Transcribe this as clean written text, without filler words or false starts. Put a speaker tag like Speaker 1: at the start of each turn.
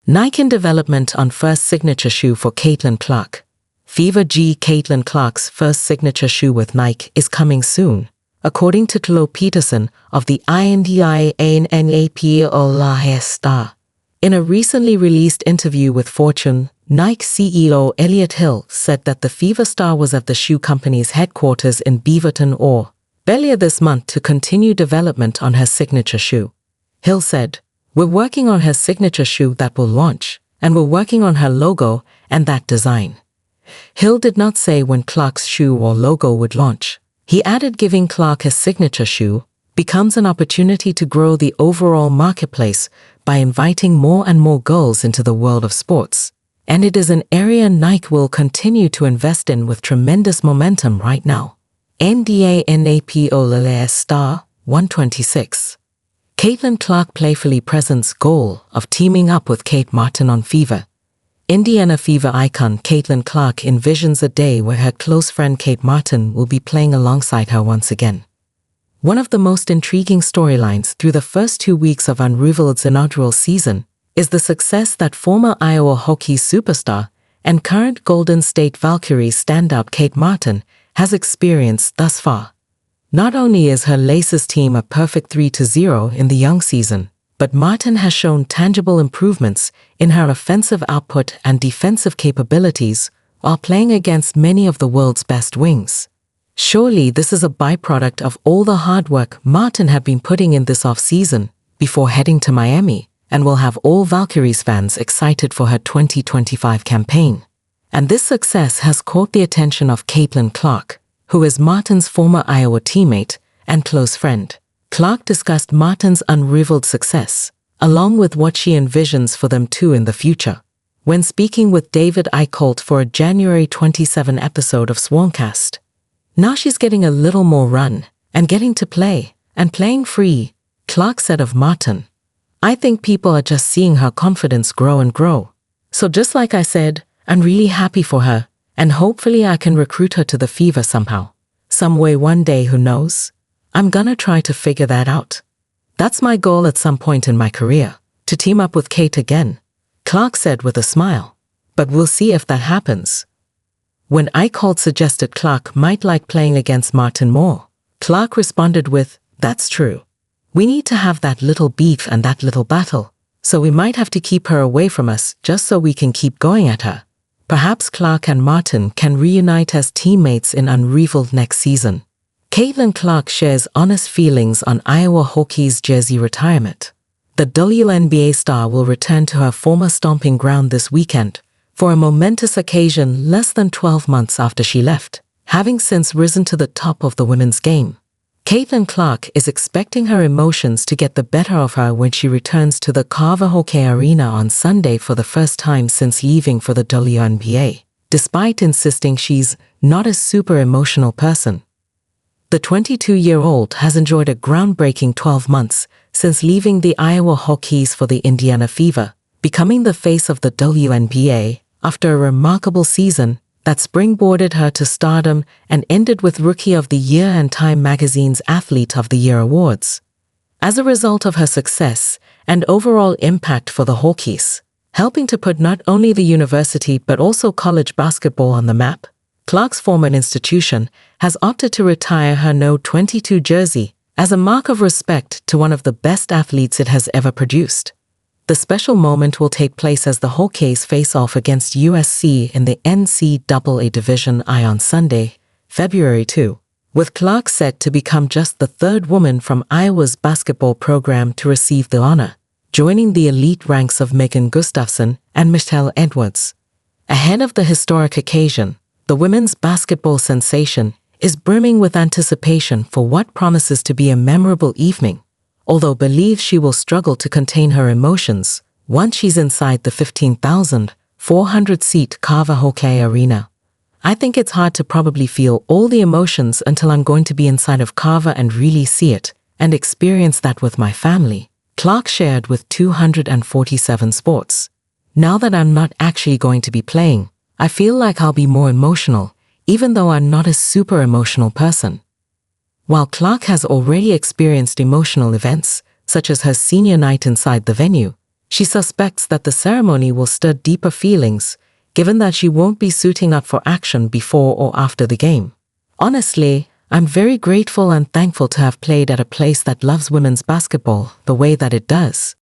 Speaker 1: Nike in development on first signature shoe for Caitlin Clark. Fever G. Caitlin Clark's first signature shoe with Nike is coming soon, according to Chloe Peterson of the INDIANNAPOLAS Star. In a recently released interview with Fortune, Nike CEO Elliot Hill said that the Fever Star was at the shoe company's headquarters in Beaverton earlier this month to continue development on her signature shoe. Hill said, "We're working on her signature shoe that will launch, and we're working on her logo and that design." Hill did not say when Clark's shoe or logo would launch. He added giving Clark a signature shoe becomes an opportunity to grow the overall marketplace by inviting more and more girls into the world of sports. And it is an area Nike will continue to invest in with tremendous momentum right now. NDANAPOLAS Star 126. Caitlin Clark playfully presents goal of teaming up with Kate Martin on Fever. Indiana Fever icon Caitlin Clark envisions a day where her close friend Kate Martin will be playing alongside her once again. One of the most intriguing storylines through the first 2 weeks of Unrivalled's inaugural season is the success that former Iowa Hokies superstar and current Golden State Valkyries stand-up Kate Martin has experienced thus far. Not only is her Laces team a perfect 3-0 in the young season, but Martin has shown tangible improvements in her offensive output and defensive capabilities while playing against many of the world's best wings. Surely this is a byproduct of all the hard work Martin had been putting in this off-season before heading to Miami, and will have all Valkyries fans excited for her 2025 campaign. And this success has caught the attention of Caitlin Clark, who is Martin's former Iowa teammate and close friend. Clark discussed Martin's unrivaled success, along with what she envisions for them two in the future, when speaking with David Eicholt for a January 27 episode of Swancast. Now she's getting a little more run, and getting to play, and playing free, Clark said of Martin. "I think people are just seeing her confidence grow and grow. So just like I said, I'm really happy for her, and hopefully I can recruit her to the Fever somehow. Some way one day, who knows? I'm gonna try to figure that out. That's my goal at some point in my career, to team up with Kate again," Clark said with a smile. "But we'll see if that happens." When Eicholt suggested Clark might like playing against Martin more, Clark responded with, "That's true. We need to have that little beef and that little battle, so we might have to keep her away from us just so we can keep going at her. Perhaps Clark and Martin can reunite as teammates in Unrivaled next season." Caitlin Clark shares honest feelings on Iowa Hokies jersey retirement. The WNBA star will return to her former stomping ground this weekend for a momentous occasion less than 12 months after she left, having since risen to the top of the women's game. Caitlin Clark is expecting her emotions to get the better of her when she returns to the Carver Hockey Arena on Sunday for the first time since leaving for the WNBA, despite insisting she's not a super emotional person. The 22-year-old has enjoyed a groundbreaking 12 months since leaving the Iowa Hokies for the Indiana Fever, becoming the face of the WNBA after a remarkable season that springboarded her to stardom and ended with Rookie of the Year and Time Magazine's Athlete of the Year awards. As a result of her success and overall impact for the Hokies, helping to put not only the university but also college basketball on the map, Clark's former institution has opted to retire her No. 22 jersey as a mark of respect to one of the best athletes it has ever produced. The special moment will take place as the Hokies face off against USC in the NCAA Division I on Sunday, February 2, with Clark set to become just the third woman from Iowa's basketball program to receive the honor, joining the elite ranks of Megan Gustafson and Michelle Edwards. Ahead of the historic occasion, the women's basketball sensation is brimming with anticipation for what promises to be a memorable evening, although believes she will struggle to contain her emotions once she's inside the 15,400-seat Carver Hockey Arena. "I think it's hard to probably feel all the emotions until I'm going to be inside of Carver and really see it and experience that with my family," Clark shared with 247 Sports. "Now that I'm not actually going to be playing, I feel like I'll be more emotional, even though I'm not a super emotional person." While Clark has already experienced emotional events, such as her senior night inside the venue, She suspects that the ceremony will stir deeper feelings, given that she won't be suiting up for action before or after the game. Honestly, I'm very grateful and thankful to have played at a place that loves women's basketball the way that it does.